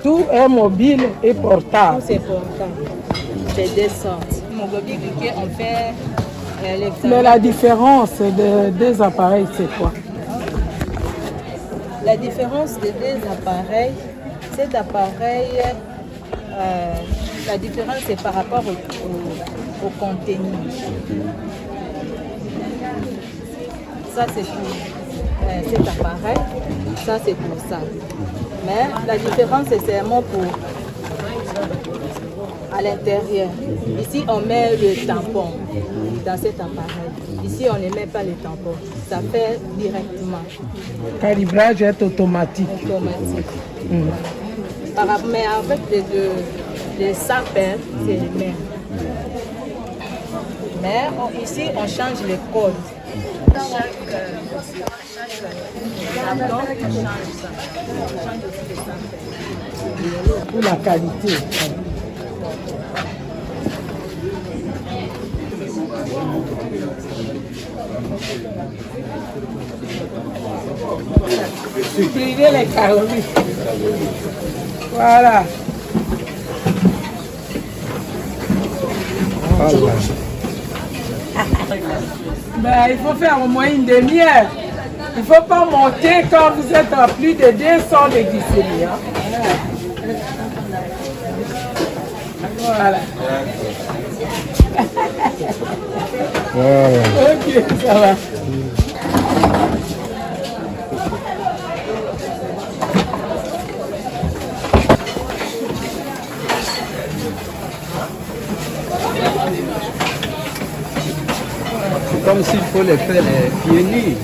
Tout est mobile et portable. Tout c'est portable. C'est des sortes. Mobile, on fait mais la différence des deux appareils, c'est quoi? La différence des deux appareils, cet appareil, la différence c'est par rapport au contenu. Ça c'est pour cet appareil, ça c'est pour ça. Mais la différence c'est seulement pour à l'intérieur. Ici on met le tampon dans cet appareil. Ici on ne met pas le tampon. Ça fait directement. Le calibrage est automatique. Mais avec les sapins, c'est les mêmes. Mais ici on change les codes. Chaque tampon, on change ça. On change aussi les sapins. Pour la qualité. Supprimez les calories. Voilà. Ben, il faut faire au moins une demi-heure. Il ne faut pas monter quand vous êtes à plus de 200 de glycémie. Hein? Voilà. Ok, ça va. Comme s'il faut les faire les pieds nus.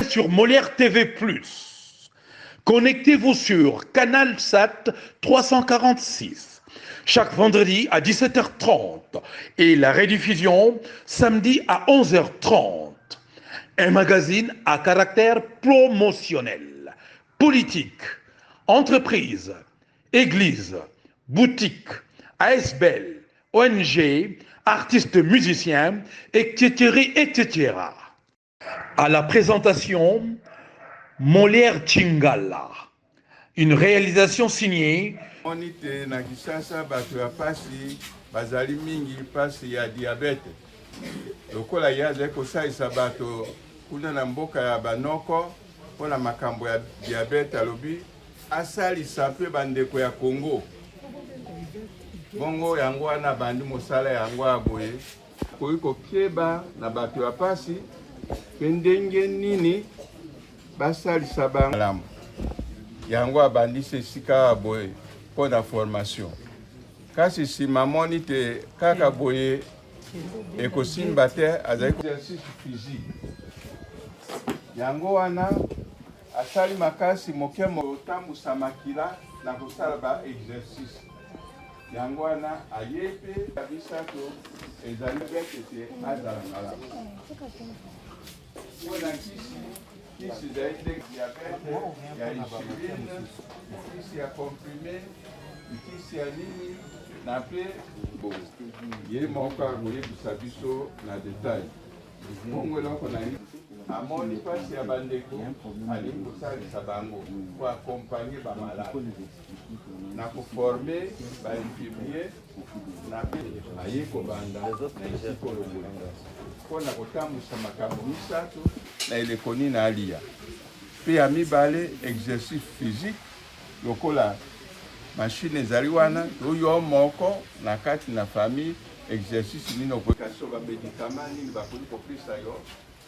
Sur Molière TV+. Connectez-vous sur Canal Sat 346. Chaque vendredi à 17h30 et la rediffusion samedi à 11h30. Un magazine à caractère promotionnel. Politique, entreprise, église, boutique, ASBL, ONG, artistes musiciens, etc., etc. À la présentation, Molière Chingala. Une réalisation signée Onite na Kinshasa bato ya pasi bazali mingi pasi ya diabete. Lokola yaza kosalisa bato kuna na mboka ya banoko mpona makambo ya diabete alobi asalisa mpe bandeko ya Congo. Bongo yango wana bandi mosala yango ya boye koki kokeba na bato ya pasi mpe ndenge nini basalisa bango yango abandisi esika ya boye pour la formation. Kasi si mamoni te kaka boye ekosimba te azali exercice physique. Yango wana asali makasi moke motambusa makila na kosala ba exercice. Yango wana ayepe bisato ezali bete te azala malamu. Wana kisi zaidi diabete ya insuline, kisi ya comprimé, kisi ya nini na pe ye moko akoyebisa biso na detail. Bongo eloko na ye amoni pasi ya bandeko alingi kosalisa bango po akompagne bamalade na koforme bainfirmier na pe aye kobanda na esika olongola mpona kotambusa makambo misato na eleko nini alia mpe ya mibale exercice physique lokola machine ezali wana oyo moko na kati na famille exercice nini okokaso bamedikama nini bakoki kopesa yo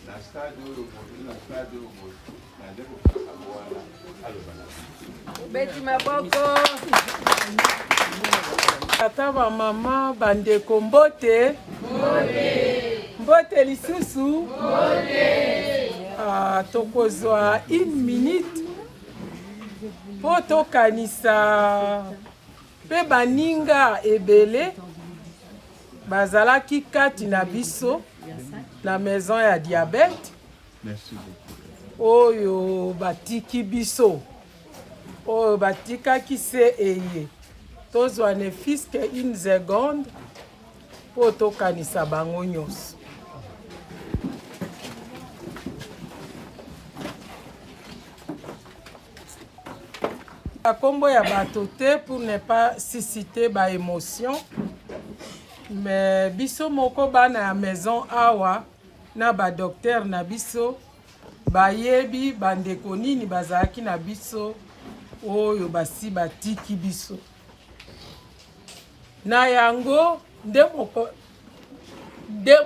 na stade oyo boye na stade oyo boye na nde kokasango wana aloba na Beti maboko. Tata bamama bandeko mbote. Mbote lisusu. Tokozwa 1 minute po tokanisa pe baninga ebele bazalaki kati na biso na maison ya diabete oyo batiki biso oyo batikaki se eye tozwa ne fiske 1 seconde po tokanisa bango nyonso. La combo ya batote pour ne pas susciter ba émotion. Mais biso moko bana ya maison awa na ba docteur na biso bayebi bandeko nini bazalaki na biso oyo basi batiki biso. Na yango nde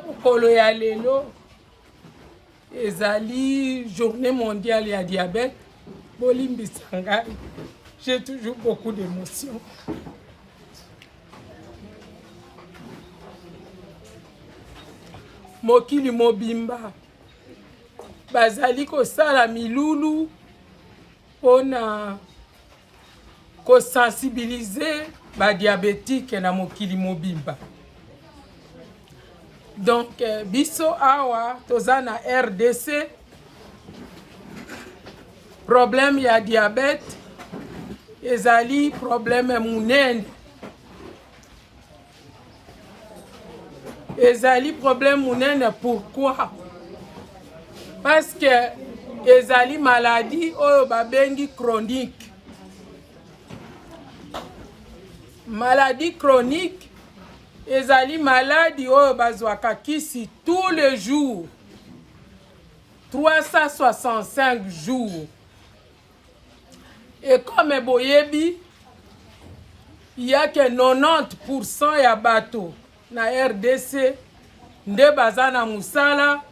mokolo ya lelo ezali journée mondiale ya diabète. Bolimbisa ngai. J'ai toujours beaucoup d'émotions. Mokili mobimba bazali kosala milulu pona kosensibiliser ba diabétique na mokili mobimba. Donc biso awa toza na RDC problème ya diabète ezali problème munene. Ezali problème munene pourquoi? Parce que ezali maladie oyo babengi chronique. Maladie chronique ezali maladie oyo bazwaka kisi tous les jours 365 jours. Et comme boyebi, il y a que 90% ya bato na RDC nde bazana musala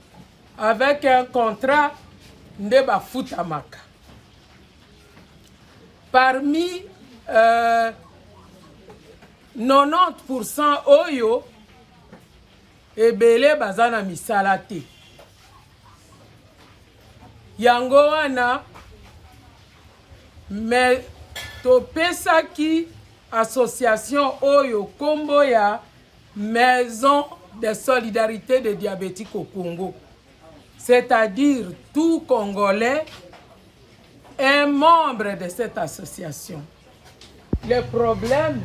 avec un contrat nde bafutamaka. Parmi 90% oyo ebele bazana misala te. Yango wana mais topesaki association oyo kombo ya Maison de solidarité des diabétiques au Congo. C'est-à-dire tout Congolais est membre de cette association. Le problème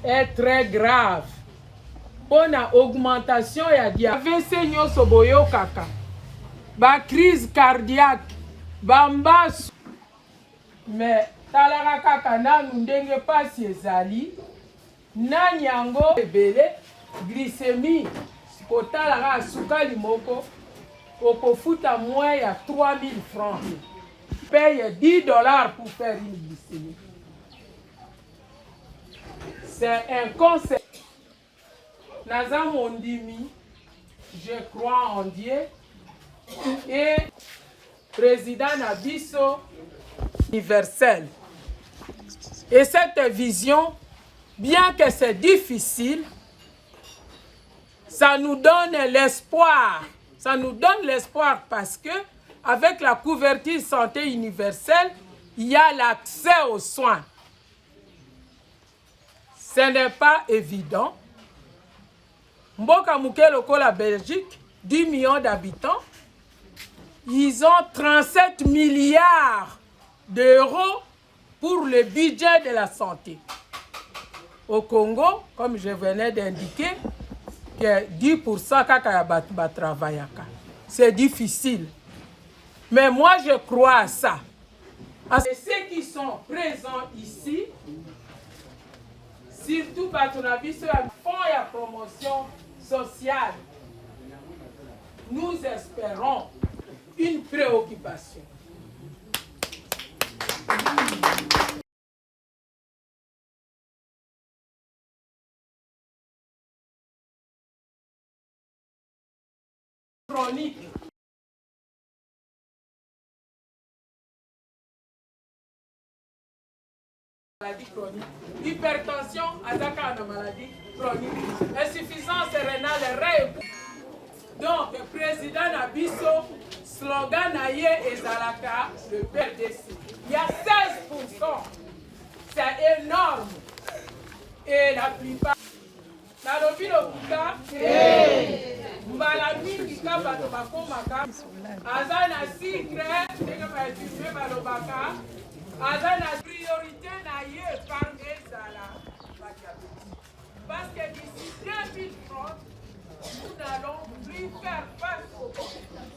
est très grave. Pour la augmentation ya diabète, nyonso boyo kaka. Ba crise cardiaque, bambasu. Mais talaka kaka nanu ndenge pasi ezali nani yango ebele glycémie kotalaka sukali moko okofuta moins ya 3000 francs. Paye $10 pour faire une glycémie. C'est un concept. Naza mondimi, je crois en Dieu et président Nabiso universel. Et cette vision, bien que c'est difficile, ça nous donne l'espoir. Ça nous donne l'espoir parce que avec la couverture santé universelle, il y a l'accès aux soins. Ce n'est pas évident. Mboka Mukeloko, la Belgique, 10 millions d'habitants, ils ont 37 milliards d'euros pour le budget de la santé. Au Congo, comme je venais d'indiquer, que 10% kaka travaillaka. C'est difficile. Mais moi, je crois à ça. Et ceux qui sont présents ici, surtout Batonabiso, font la promotion sociale. Nous espérons une préoccupation. Chronique. Maladie chronique. Hypertension, attaque à maladie chronique. Insuffisance rénale, donc, le président Nabiso, slogan Naye et Zalaka, le PRDC. Il y a 16%. C'est énorme. Et la plupart. Dans le ville au Bouka, Mbalami, Kika, Batobako, Maka, Azana Sikre, Nekama, Tufe, Balobaka, Azana priorité Naye parmi Zala. Parce que d'ici 2030, nous n'allons plus faire face au problème.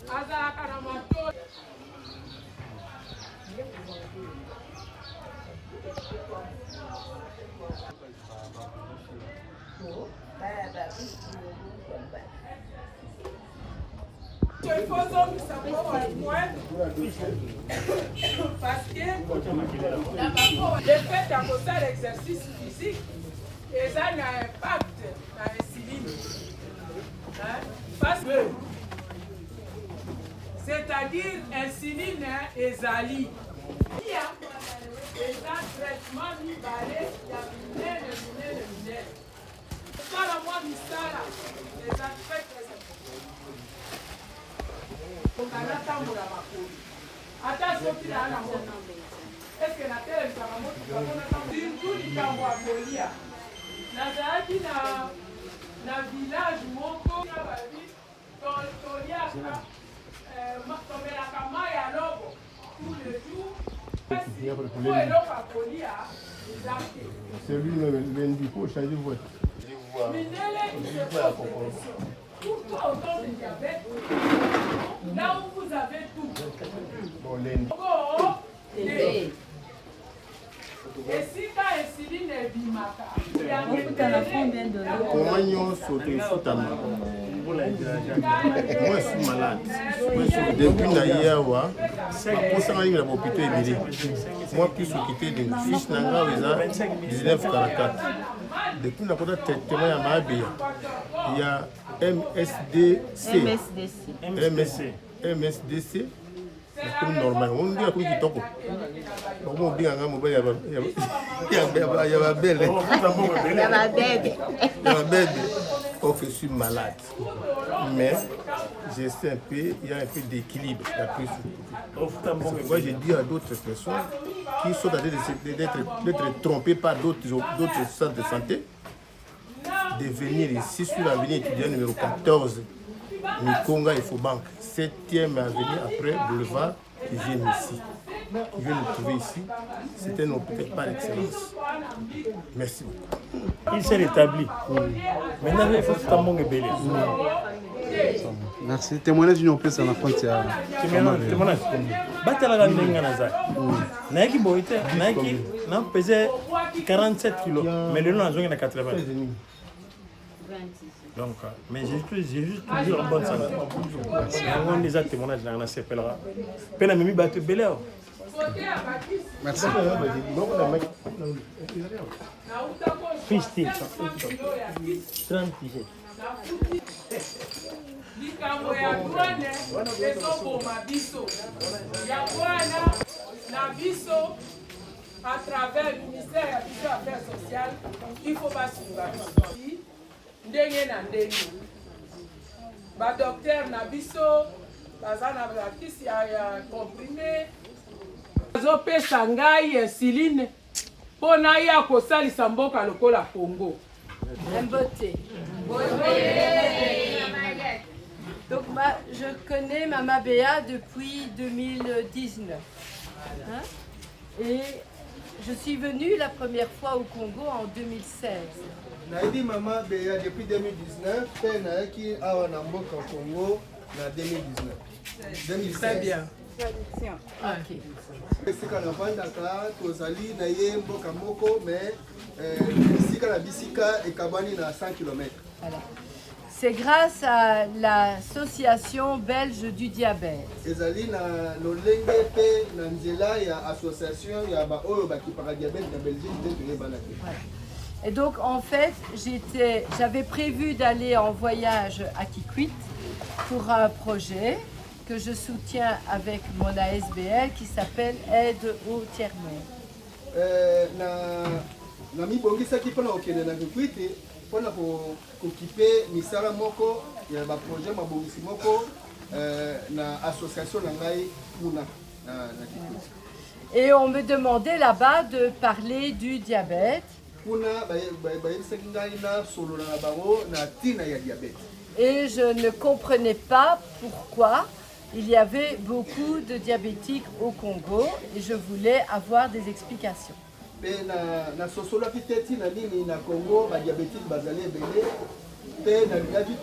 Azala Kanamato. Parce que le fait d'apporter l'exercice physique, et ça a un impact dans l'insuline. Parce que, c'est-à-dire insuline et zali. Il y a un traitement mi-balé, il y a minel. Ça, la moi, misala, les aspects très importants. Attention, tu as la moto. Est-ce que la terre est la moto? Surtout, il y a un bolia. Nazaki na village moko toliaka tomelaka mai ya lobo tous les jours po eloko akolia ezake celui lundi pour changer votre minele pourquoi autant de diabète là où vous avez tout bon lundi esika insuline ebimaka comment nyonso tofutama moi je suis malade depuis naye awa baposanga lingi na bopito ebele moi plus okite de fiche na nga eza 1944 depuis nakota traitement ya maabeya ya MSDC comme normal on dit akoki kitoko omo binganga mobile ya babele ok je suis malade mais j'essaie un peu il y a un peu d'équilibre moi je dis à d'autres personnes qui sont en train d'être trompées par d'autres centres de santé de venir ici sur l'avenue étudiant numéro 14 Mikonga Infobank, 7e avenue après boulevard, qui viennent ici. Qui viennent nous trouver ici. C'est un hôpital par excellence. Merci beaucoup. Il s'est rétabli. Maintenant, il faut que tu aies belé. Merci. Témoignage d'une place à la frontière. Témoignage. Batala Nenga Nazar. Naiki Boite, Naiki, n'a pesé 47 kilos. Mais le nom a joué à 80. Donc, mais j'ai juste toujours en bonne santé. On les a témoignages dans la CPLA. Pena Mimi Batte Beleo. Merci. 50. 30 t-shirts. likambo ya douane ezoboma biso yango wana na biso à travers le ministère ya biso ya affaires sociales il faut basunga biso ndenge na ndenge badokter na biso baza na bakisi ya comprime bazopesa ngai insuline mpo na ya kosalisa mboka lokola Congo. Mbote. Donc je connais Mama Béa depuis 2019. Hein? Et je suis venue la première fois au Congo en 2016. Naidi Mama Béa depuis 2019, puis naiki awa na mboka Congo na 2019. 2016. Très bien. Ok. Sika na vandaka tozali na ye mboka moko mais sika na bisika ekabani na 100 km. Voilà. C'est grâce à l'association belge du diabète. Ezali na lolenge pe na nzela ya association ya ba oyo bakipaka diabète na Belgique de Toyebanaki. Voilà. Et donc en fait, j'avais prévu d'aller en voyage à Kikwit pour un projet que je soutiens avec mon ASBL qui s'appelle Aide au tiers-monde. Na mibongisaki mpona kokende na Kikwit mpona kokipe misala moko ya baprojet mabongisi moko na association na ngai kuna na Kikwit. Et on me demandait là-bas de parler du diabète. Bayebisaki ngai na solola na bango na ntina ya diabète. Et je ne comprenais pas pourquoi il y avait beaucoup de diabétiques au Congo et je voulais avoir des explications. Na sosolaki te ntina nini na Congo badiabétique bazali ebele mpe nalingaki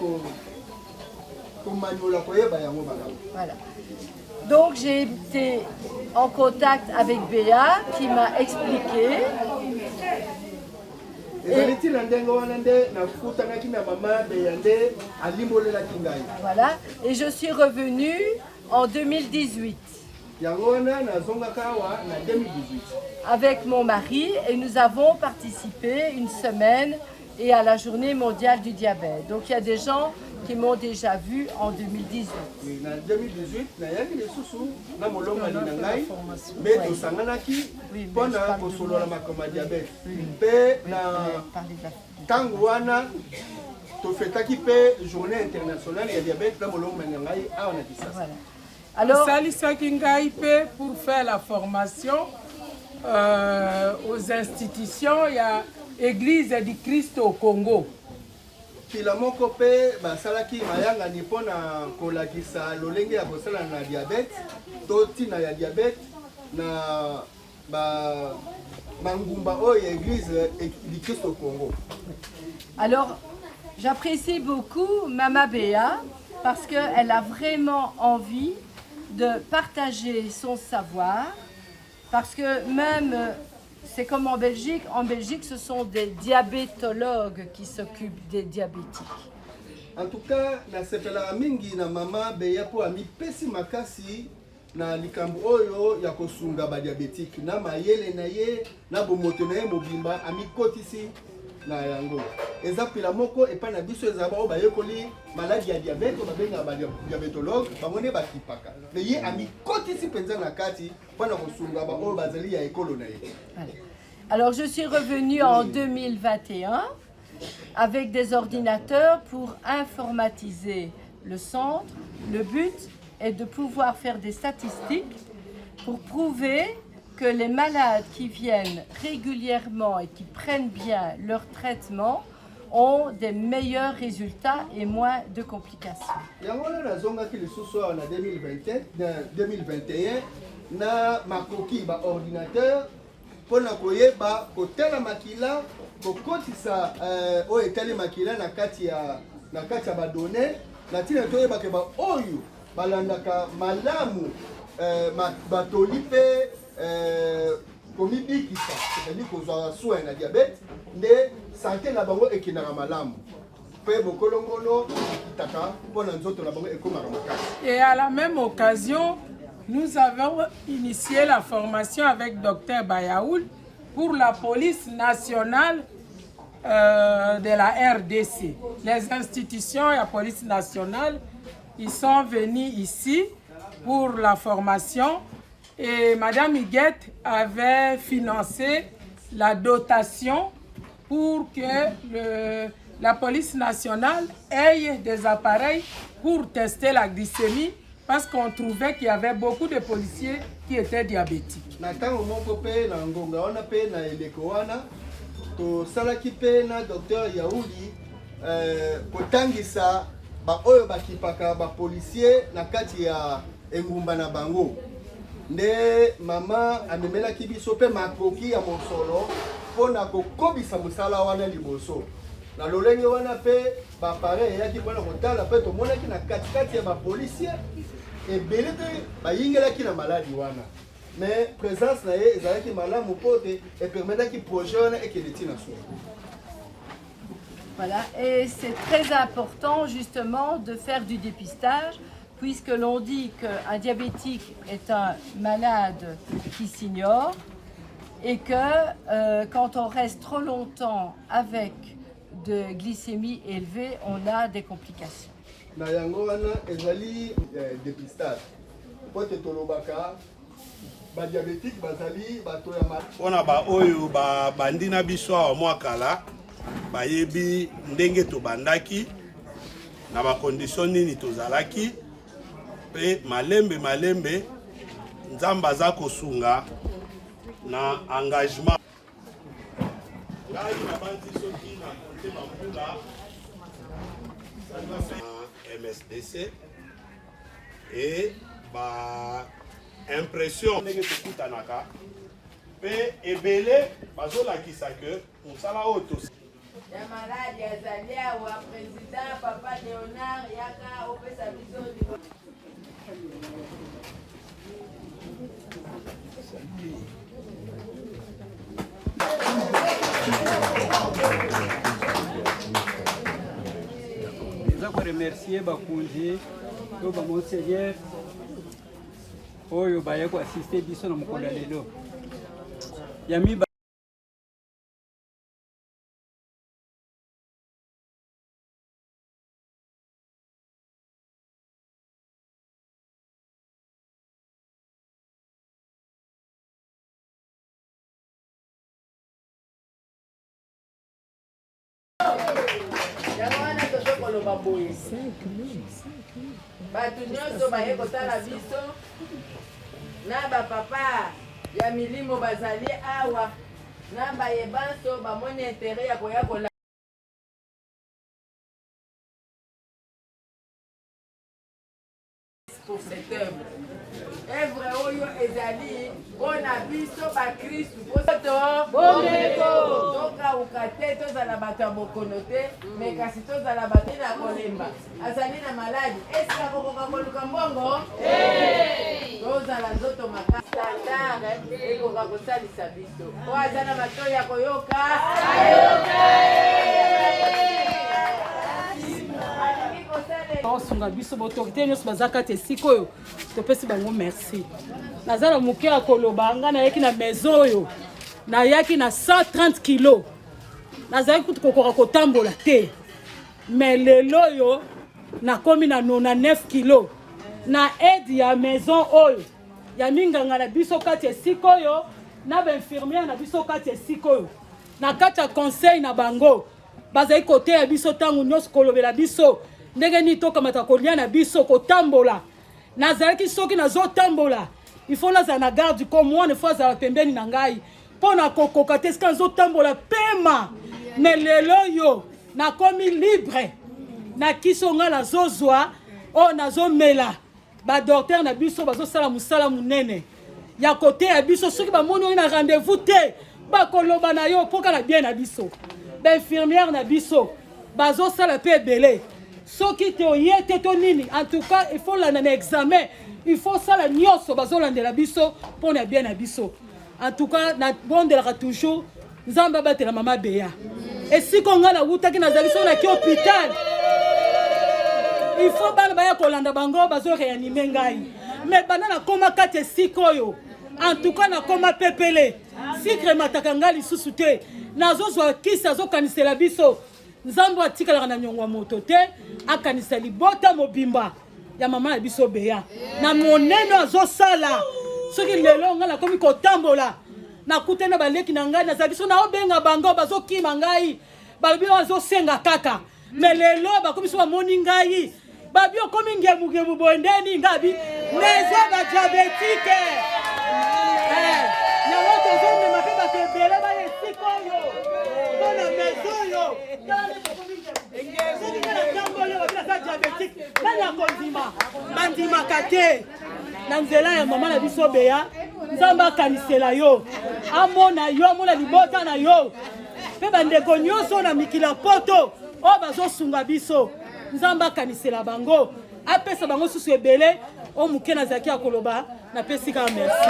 komaniola koyeba yango malamu. Voilà. Donc j'ai été en contact avec Béa qui m'a expliqué. Voilà, et je suis revenue en 2018 avec mon mari et nous avons participé une semaine et à la journée mondiale du diabète. Donc il y a des gens qui m'ont déjà vu en 2018. En 2018, il y a des sous na molonga linangai mais to sanganaki pona ko solo la makoma diabète. Pe na tangwana to fetaki pe journée internationale ya diabète na molonga linangai a on a dit ça. Alors salisaki ngai pe pour faire la formation aux institutions, il y a Église du Christ au Congo. Kila moko pe basalaki mayanga ni pona kolakisa lolenge ya kosala na diabète to tina ya diabète na mangumba oyo Église du Christ au Congo. Alors j'apprécie beaucoup Mama Béa parce qu'elle a vraiment envie de partager son savoir, parce que même c'est comme en Belgique, ce sont des diabétologues qui s'occupent des diabétiques. En tout cas, na sepela mingi na Mama Béa po ami pesi makasi na likambo oyo ya kosunga ba diabétique na mayele na ye na bomoto na ye mobimba ami kotisi na yango. Ezapila moko epa na biso ezaba o bayekoli maladie ya diabète ba benga ba diabétologue bangone bakipaka. Mais ye ami kotisi penza na kati pona kosunga ba o bazali ya ekolo na ye. Alors je suis revenue en 2021 avec des ordinateurs pour informatiser le centre. Le but est de pouvoir faire des statistiques pour prouver que les malades qui viennent régulièrement et qui prennent bien leur traitement ont des meilleurs résultats et moins de complications. En 2021, na makoki ba ordinateur pour na koyeba kotela makila kokotisa o etali makila na kati ya ba données na tina toyeba ke ba oyo balandaka malamu batoli pe komibikisa, c'est-à-dire kozwa soin na diabète nde santé na bango ekinaka malamu. Et à la même occasion, nous avons initié la formation avec Dr Bayaoul pour la police nationale de la RDC. Les institutions et la police nationale, ils sont venus ici pour la formation et Madame Higuette avait financé la dotation pour que la police nationale ait des appareils pour tester la glycémie parce qu'on trouvait qu'il y avait beaucoup de policiers qui étaient diabétiques. Docteur Yaouli kotangisa ba oyo bakipaka ba policier na kati ya engumba na bango nde mama amemelaki biso pe makoki ya mosolo pona kokobisa musala wana liboso na lolenge wana pe ba pare yaki pona kotala pe to monaki na kati ya ba policier ebele te bayingelaki na maladi wana mais présence na ye ezalaki malamu pote et permetaki projet wana ekeleti na so. Voilà, et c'est très important justement de faire du dépistage puisque l'on dit qu'un diabétique est un malade qui s'ignore et que quand on reste trop longtemps avec de glycémie élevée, on a des complications. Na yango wana ezali dépistage. Pote tolobaka ba diabétique bazali bato ya mal. Ona ba oyo ba bandina biso wa mwakala bayebi ndenge tobandaki na ba condition nini tozalaki pe malembe nzamba za kosunga na engagement ngai na banzi soki na kote mambula MSDC et ba impression ndenge tokutanaka pe ebele bazolakisa ke mosala oyo ya maladi azalia wa président Papa Léonard yaka opesa biso Thank you. remercier bakonzi to ba monseigneur oyo baye ko assister biso na mokolo ya lelo yami bato nyonso baye kotala biso na bapapa ya milimo bazali awa na bayebanso bamoni intere ya koya kola pour cette œuvre. Œuvre oyo ezali mpona biso bakristu tokauka te tozala bato ya bokono te me kasi tozala bato na kolemba azali na maladi esika kokoka koluka mbongo tozala nzoto makasi standard ekoka kosalisa biso po aza na matoi ya koyoka osunga biso baautorité nyonso baza kati esika oyo topesi bango merci naza na moke ya koloba nga nayaki na maison oyo nayaki na 130 kilo nazalaki kutu kokoka kotambola te me lelo oyo nakomi na 99 kilo na aide ya maison oyo ya minganga na biso kati esika oyo na bainfirmière na biso kati esika oyo na kati ya conseil na bango bazali koteya biso ntango nyonso kolobela biso ndenge nini tokamata kolia na biso kotambola nazalaki soki nazotambola ifo nazala na garde ko mwana ifo azala pembeni na ngai mpo na kokoka te sika nazotambola pema me lelo yo nakomi libre na kiso nga nazozwa oyo nazomela badokter na biso bazosala mosala monene ya koteya biso soki bamoni oyo na rendez-vous te bakoloba na yo mpoka na bien na biso bainfirmière na biso bazosala mpe ebele soki te oye te to nini en tout cas il faut landa na examen il faut sala nyonso bazolandela biso mpo na bien na biso en tout cas na bondelaka toujours nzambe abatela mama beya esika nga nawutaki nazali so naki hôpital il faut bana baya kolanda bango bazoreanime ngai me bana nakoma kati esika oyo en tout cas nakoma pepele sikre mataka ngai lisusu te nazozwa kisi azokanisela biso nzambe atikalaka na nyongo ya moto te akanisa libota mobimba ya mama na biso beya na monene azosala soki lelo nga nakomi kotambola nakute na baleki na ngai nazala biso naobenga bango bazokima ngai balobi bazosenga kaka me lelo bakomi so bamoni ngai babi okomi ngemugemu bondeni ngabi mezo badiabetike yango tozomema mpe bato ebele baya esika oyo mpona mezo oyo nani akondima bandimaka te na nzela ya mama na biso beya nzambe akanisela yo amona yo amona libota na yo mpe bandeko nyonso na mikila poto oyo bazosunga biso nzambe akanisela bango apesa bango susu ebele oyo moke nazalaki ya koloba napesi kaka merci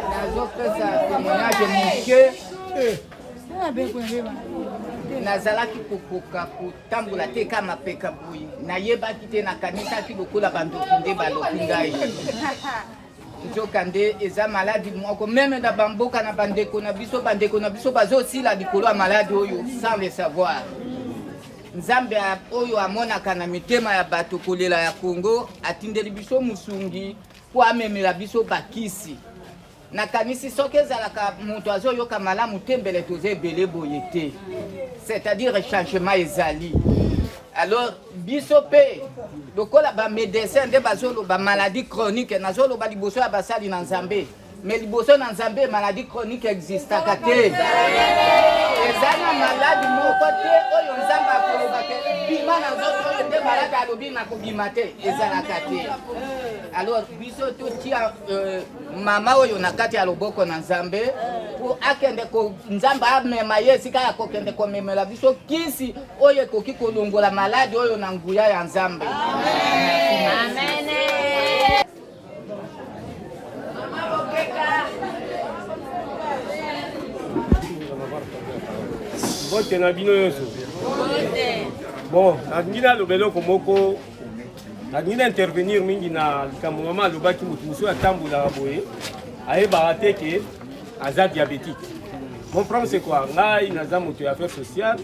nazopesa témoignage moke nazalaki kokoka kotambola te ka mapeka boye nayebaki te nakanisaki lokola bandoki nde baloki ngai nzoka nde eza maladi moko meme na bamboka na bandeko na biso bazosila likolo ya maladi oyo sans le savoir nzambe oyo amonaka na mitema ya bato kolela ya Congo atindeli biso musungi po amemela biso bakisi nakanisi soki ezalaka moto azoyoka malamu te mbele toza ebele boye te c'est-à-dire changement ezali alors biso mpe lokola bamédecin nde bazoloba maladie chronique nazoloba liboso ya basali na nzambe mais liboso na nzambe maladie chronique existaka te eza na maladi moko te oyo nzambe akolobaka bima na nzoto oyo nde maladi alobi nakobima te ezalaka te alors biso totia mama oyo na kati ya loboko na nzambe po akende nzambe amema ye esika ya kokende komemela biso kisi oyo ekoki kolongola maladi oyo na nguya ya nzambe amen. Vote na bino yoso. Bon, nangina lobelo komoko. Nangina intervenir mingi na kamama lobaki mutu ya tambola boye. Aye barate ke aza diabétique. Mon problème c'est quoi? Ngai naza mutu ya affaires sociales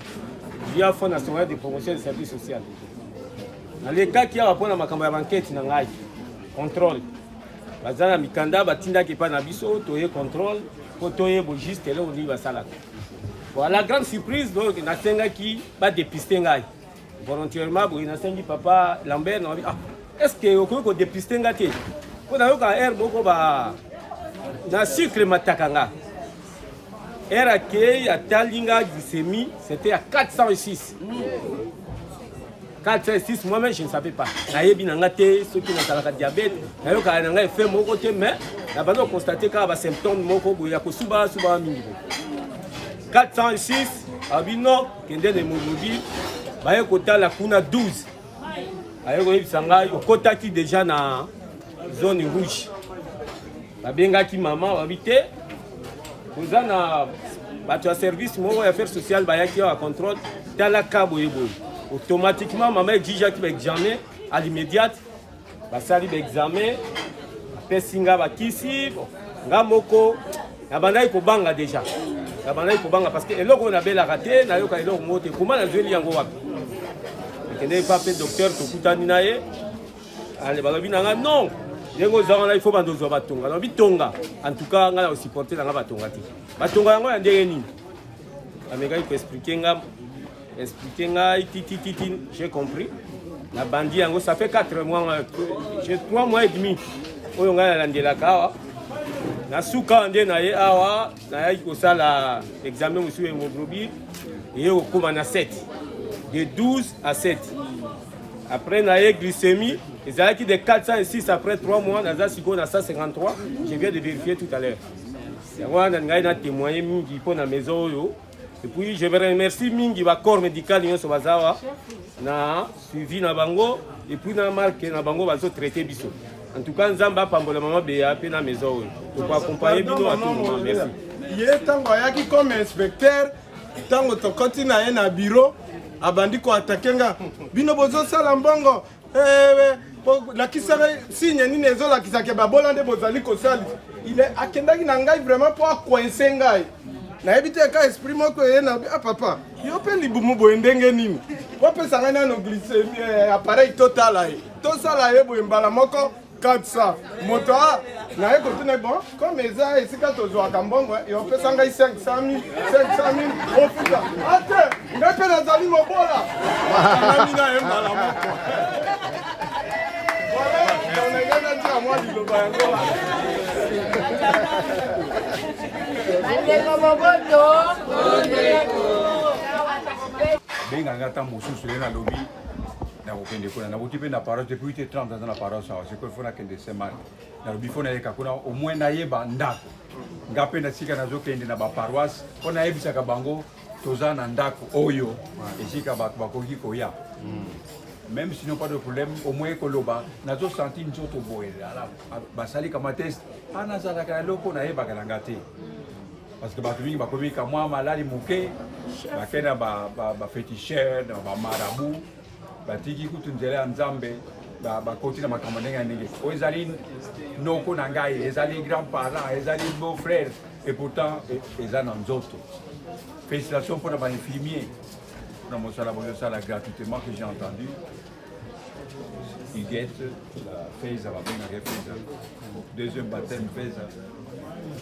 via Fonds national de promotion des services sociaux. Dans les cas qui a rapport à ma campagne d'enquête na ngai contrôle. Bazana mikanda batinda ke pa na biso toye contrôle ko toye bo juste là on y va sala. Voilà, la grande surprise, donc, il y a qui va dépister ngai. Volontairement, il y a papa Lambert, est-ce que vous pouvez dépister ngai? Vous avez un air beaucoup de sucre matakanga. Air accueil à Talinga glycémie, c'était à 406. 406, moi-même je ne savais pas. Naye binangate, ceux qui ont le diabète, naye kananga fait mon côté, mais la bande constaté qu'il y a des symptômes, moko boya ko suba mingi. 406, abino, kende de mobile, baye kota la kuna 12. Aye ko ibisanga au kota qui déjà na zone rouge. Babenga ki maman habité. Kozana bato service mo affaires sociales bayaki à contrôle tala kabo yebo. Automatiquement maman exige ki examen à l'immédiat. Basali examen. Pesinga bakisi, ngamoko, nabandai ko banga déjà. Nabandai ko banga parce que eloko na bela raté na yoka eloko mote comment na zeli yango wapi. Kende pas pe docteur to kutani naye. Allez balobi nanga non. Yengo zanga il faut bandozo batonga. Na bitonga. En tout cas ngala supporter na batonga ti. Batonga yango ya ndenge nini. Ameka il peut expliquer titi j'ai compris. La bandit yango ça fait 4 mois j'ai 3 mois et demi. Oyo ngala landela kawa. Na suka ande na ye awa na yi ko sala examen musu hémoglobine et au koma na 7 de 12 à 7. Après na ye glycémie, ils avaient qui de 406 après 3 mois na za siko na 153, je viens de vérifier tout à l'heure. C'est moi na ngai na témoigner mingi pour na maison yo. Et puis je veux remercier mingi ba corps médical yo so bazawa na suivi na bango et puis na marque na bango bazo traiter biso. En tout cas, Nzamba Pambola Maman Béa, à la maison. Pour accompagner Bino à tout moment. Merci. Il est temps comme inspecteur, tant que tu continues à un bureau, à bandi ko attaquenga. Bino bozo salambongo. La qui serait signe ni nezo la qui s'ake babolande bozali ko sali. Il est akenda ki nangai vraiment pour coincer ngai. Na ebite ka esprit moko yena ah papa. Yo pe libumu bo ndenge nini. Ko pe sangana no glycémie appareil total ai. To sala yebo mbala moko 400 moto na yeko tune bon comme eza esika tozwa kambongo yo pesa ngai 500 000 ofuta ate ngape na zali mobola nami na mbala moko voilà on est gana dia moi di loba yango benga ngata mosusu na lobi na kokende kuna na botipe na paroisse depuis 30 ans na paroisse c'est que fona kende semana na lobi fona yeka kuna au moins na yeba ndako ngape na sika nazo kende na ba paroisse fona yebisa ka bango toza na ndako oyo esika bakoki koya même si n'ont pas de problème au moins koloba nazo senti nzoto boye ala basali kama test ana zala ka loko na yeba ka ngate parce que bato mingi bakomi ka moi malali moke bakena ba féticheur ba marabout batiki kutu nzela nzambe bakoti na makambo ndenge ndenge o ezali noko na ngai ezali grand-parent ezali beau-frère et pourtant eza na nzoto. Félicitations pour les infirmiers pour mosala bozosala gratuitement que j'ai entendu. Ils guettent la FESA va bien avec FESA deuxième baptême FESA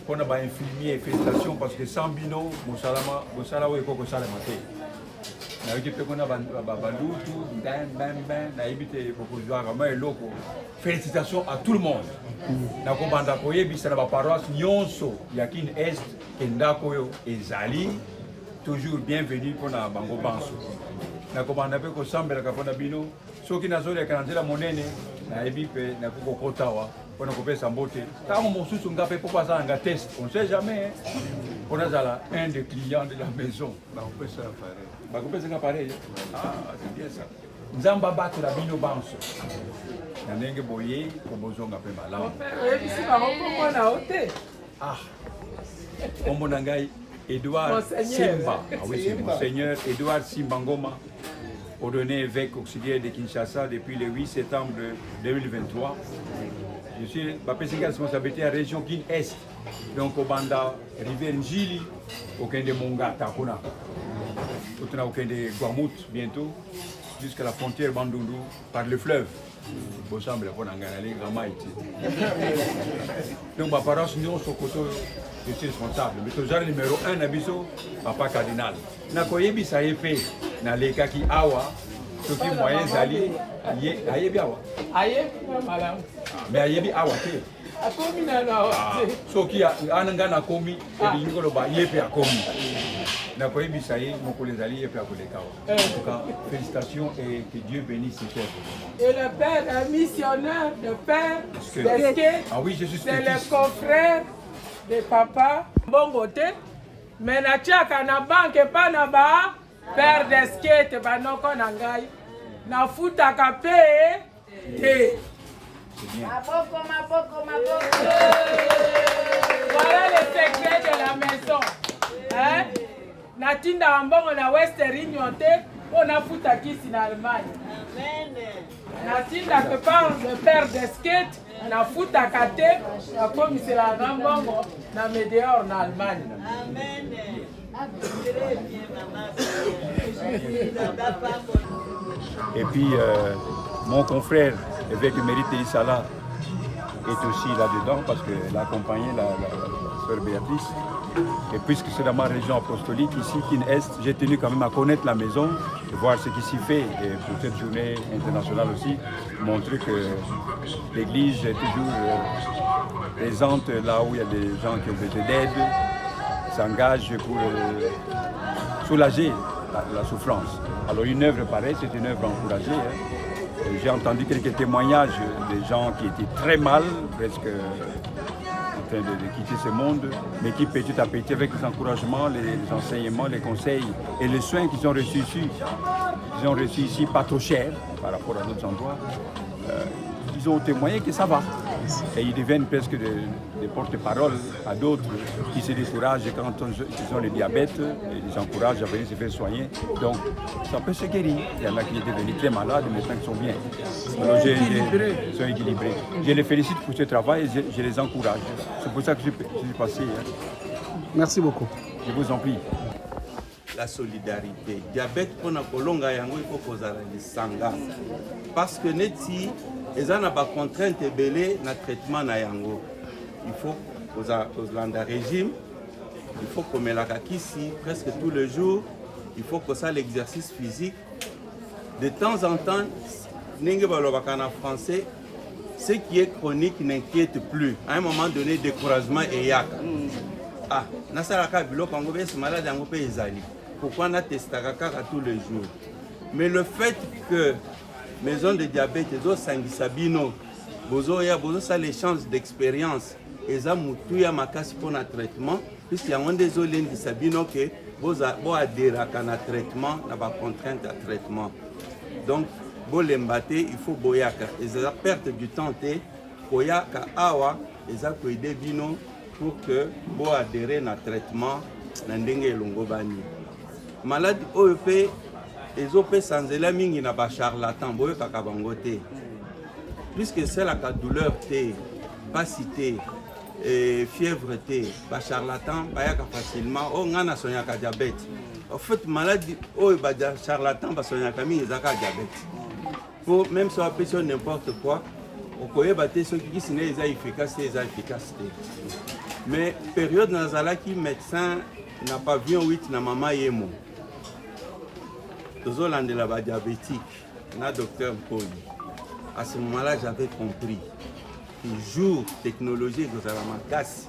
pour les infirmiers. Félicitations parce que sans bino mosala o ekoko sala maté. Na yoki pe kona balutu ben na ibite pokozwa kama eloko. Félicitations à tout le monde. Na ko banda koyebisa na ba paroisse nyonso ya kin est kendako yo ezali toujours bienvenue pour na bango banso. Na ko banda pe ko sambela ka pona bino soki na zole ka nzela monene na ibipe na ko kotawa pona ko pesa mbote. Tango mosusu ngape po pasa nga test, on sait jamais. On a là un des clients de la maison. Bah on peut ça pareil. Bah on peut ça pareil. Ah, c'est bien ça. Nzamba bato la bino banso. Na ndenge boye ko bozonga pe malamu. Ici ba rompo na hote. Ah. Kombo na ngai Edouard Monseigneur. Simba. Ah oui, c'est Monseigneur Edouard Simba Ngoma, ordonné évêque auxiliaire de Kinshasa depuis le 8 septembre 2023. Je suis la responsabilité à la région Kin-Est, donc au Banda, Rivière Njili, aucun de Mongata, aucun de Guamout bientôt, jusqu'à la frontière Bandundu par le fleuve. Bon, semble qu'on a gagné donc, ma parole, nous sommes je suis responsable. Mais le numéro 1, Nabiso, Papa Cardinal. Nakoyebi ça y fait, na les kaki awa, ce qui est moyen zali, ayebi awa. Ayebi, madame. Mais ayebi awa, t'es. A komi na awa. Ce qui a ananga na komi, et bien nous ba yebi a komi. Nakoyebi ça y est, mon collègue zali yebi a collègue awa. En tout cas, félicitations et que Dieu bénisse ces œuvres. Et le père, un missionnaire, le père, ah oui, je suis c'est le confrère de papa. Bon côté, mais na tiaka na banque pas na ba père de skate ba noko na ngai. Na futa kapé te. Maboko. Voilà le secret de la maison. Hein? Na tinda mbongo na Western Union te, on a futa kisi na Allemagne. Amen. Na tinda que par le père de skate, na futa kate, na comme c'est la rambongo na Médéor na Allemagne. Amen. Et puis, mon confrère, évêque émérite Isala, est aussi là-dedans parce qu'elle a accompagné la sœur Béatrice. Et puisque c'est dans ma région apostolique, ici, Kin-Est, j'ai tenu quand même à connaître la maison, de voir ce qui s'y fait. Et pour cette journée internationale aussi, montrer que l'Église est toujours présente là où il y a des gens qui ont besoin d'aide, s'engage pour soulager la souffrance. Alors une œuvre pareille, c'est une œuvre encouragée. Hein. J'ai entendu quelques témoignages des gens qui étaient très mal, presque en train de quitter ce monde, mais qui petit à petit, avec les encouragements, les enseignements, les conseils et les soins qu'ils ont reçus ici, pas trop cher par rapport à d'autres endroits, ils ont témoigné que ça va. Et ils deviennent presque des porte-parole à d'autres qui se découragent quand ils ont le diabète, et ils encouragent à venir se faire soigner. Donc ça peut se guérir. Il y en a qui étaient devenus très malades, mais maintenant ils sont bien. Alors, ils sont équilibrés. Je les félicite pour ce travail et je les encourage. C'est pour ça que je suis passé. Hein. Merci beaucoup. Je vous en prie. La solidarité. Diabète pour Nakolonga yango il faut kozala lisanga. Parce que neti eza na ba contrainte ebele na traitement na yango. Il faut kozala régime. Il faut komelaka kisi presque tous les jours. Il faut que ça l'exercice physique. De temps en temps, ndenge balobaka na français, ce qui est chronique n'inquiète plus. À un moment donné, découragement et yaka. Ah, nasalaka biloko yango besi malade yango pe ezali. Pourquoi on a testé tous les jours? Mais le fait que maison de diabète, les sanguisabino, bozo ça les chances d'expérience, et ça mutuya makasi pour notre traitement, puisqu'il y a des olènes de sabino que vous adhérez à un traitement, à la contrainte à traitement. Donc, pour l'embater, il faut boyaka. Et ça perte du temps, boyaka awa, et ça peut aider bino pour que vous adhérez à un traitement, n'andenge longobani. Malade OEP, les OP sans mingi na ba charlatan, boye kaka bango te. Puisque c'est la douleur te, pasité, fièvre te, ba charlatan, bayaka facilement, oh ngana sonyaka diabète. En fait, malade OEP ba charlatan ba sonyaka mingi zaka diabète. Pour même si on appelle sur n'importe quoi, on peut battre ceux qui sont efficaces. Mais période nazala qui médecin n'a pas vu 8 na maman yemo. Tous les la diabétique, na docteur Mpoli. À ce moment-là, j'avais compris. Toujours technologie que ça la casse.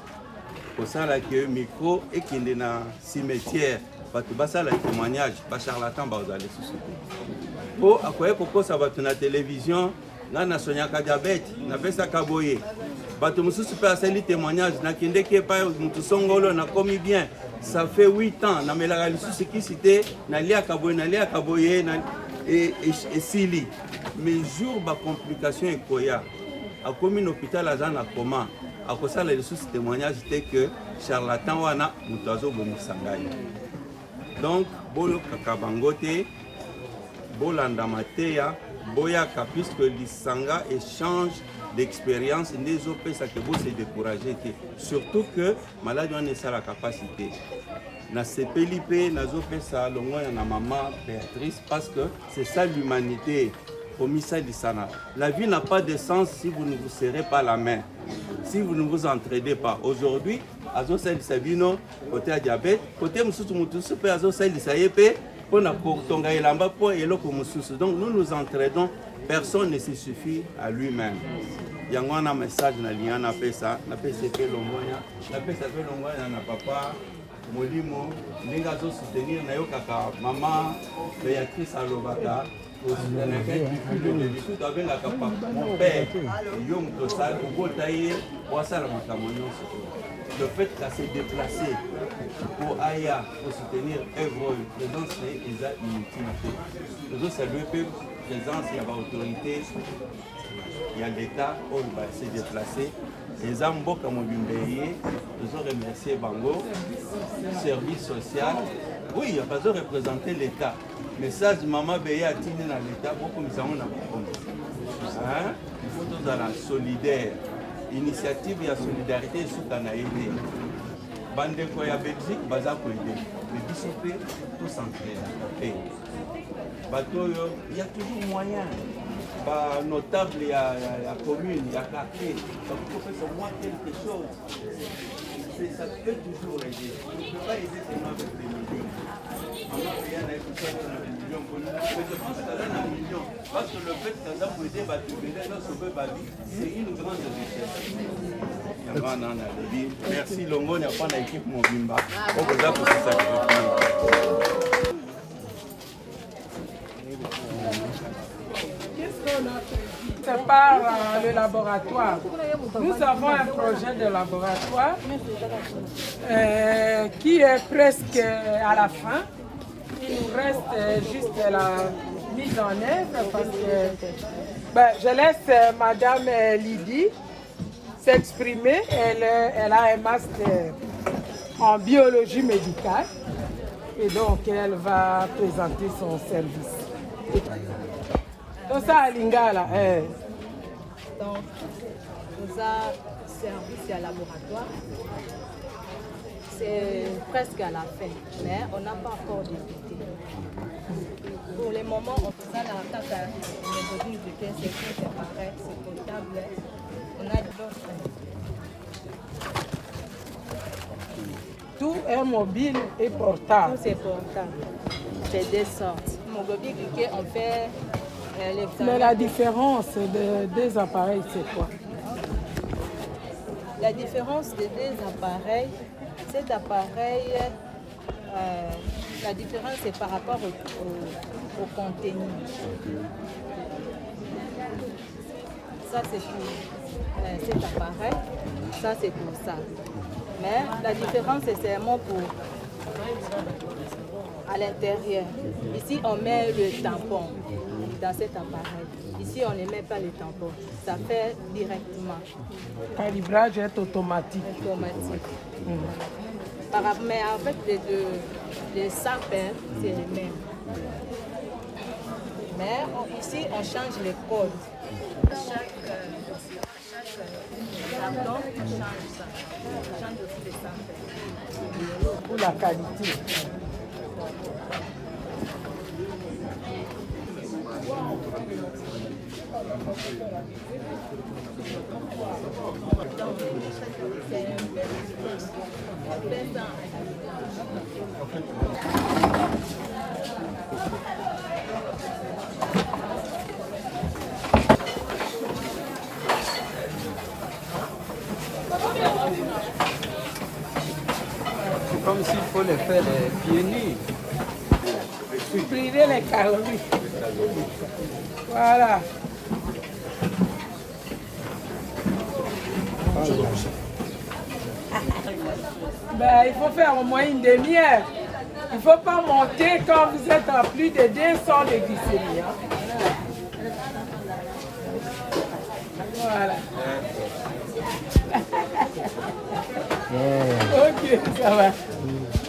Pour ça là que micro et qui est dans cimetière, parce que ça le témoignage, pas charlatan ba aller société. Pour akoye koko ça va na télévision, là na sonya ka diabète, na pesa kaboye. Bato mususu pe asali témoignage na kende ke pa mutu songolo na komi bien. Ça fait 8 ans na melaka lisusu qui cité na lia kaboye na et mais jour ba complication ekoya. A komi hôpital azana comment akosala lisusu témoignage te que charlatan wana moto azobomisa ngai. Donc boyokaka bango te, bolanda mateya, boyaka puisque lisanga échange d'expérience nde ezopesaka bose découragé te, surtout que maladi wana esala capacité. Nasepeli mpe nazopesa longoya na mama Béatrice parce que c'est ça l'humanité. La vie n'a pas de sens si vous ne vous serrez pas la main, si vous ne vous entraidez pas. Aujourd'hui, Azo Sali Sabino, côté à diabète, côté Moussou Moutoussou, Azo Sali Sayepe, pour la Tonga et Lamba, pour Eloko Moussou. Donc nous nous entraidons, personne ne se suffit à lui-même. Il y a un message dans l'Ian, on appelle ça, on appelle ça Longoya, on appelle ça Longoya, on papa. Molimo, Linga zo soutenir na yo kaka maman Béatrice Alobaka. Mon père, le fait qu'à se déplacer pour Aya, pour soutenir Evreux, présence c'est inutile. Nous avons salué présence, il y a l'autorité, il y a l'État, on va se déplacer. Les Ambo comme nous avons remercié Bango, service social. Oui, il n'y a pas de représenter l'État. Message maman Béa Tine dans l'État, beaucoup nous avons il faut tous dans la solidaire. Initiative et la solidarité sous Kanaïdé. Bandeko ya Belgique, baza ko aider. Mais bisopé, tout s'entraide. Batoyo, il y a toujours moyen. Bah, notable, il y a commune, il y a quartier. Donc il faut faire au moins quelque chose. Ça peut toujours aider. On ne peut pas aider seulement avec des millions. On va payer un million pour nous. Mais je pense que ça donne un million. Parce que le fait que ça peut aider, c'est une grande richesse. Merci Longo, il n'y a pas d'équipe Mobimba. On vous a pour ça. C'est par le laboratoire. Nous avons un projet de laboratoire qui est presque à la fin. Il nous reste juste la mise en œuvre parce que je laisse Madame Lydie s'exprimer. Elle a un master en biologie médicale et donc elle va présenter son service. Donc ça à Lingala. Donc, nous avons service à laboratoire. C'est presque à la fin, mais on n'a pas encore débuté. Pour le moment, on fait ça dans la carte de méthodologie de 15 secondes, c'est pareil, c'est potable. On a d'autres. Tout est mobile et portable. Tout c'est portable. C'est des sortes. Mobile, on fait. Mais la différence des deux appareils, c'est quoi? La différence des deux appareils, cet appareil, la différence c'est par rapport au contenu. Ça c'est pour cet appareil, ça c'est pour ça. Mais la différence c'est seulement pour à l'intérieur. Ici on met le tampon dans cet appareil. Ici, on ne met pas les tampons. Ça fait directement. Le calibrage est automatique. Automatique. Mais en fait, les sapins, c'est les mêmes. Mais ici, on change les codes. Chaque tampon, on change ça. On change aussi les sapins. Pour la qualité. C'est comme s'il faut les faire les pieds nus. Supprimer les calories. Voilà. Ben, il faut faire au moins une demi-heure. Il ne faut pas monter quand vous êtes à plus de 200 de glycémie. Voilà. Ok, ça va.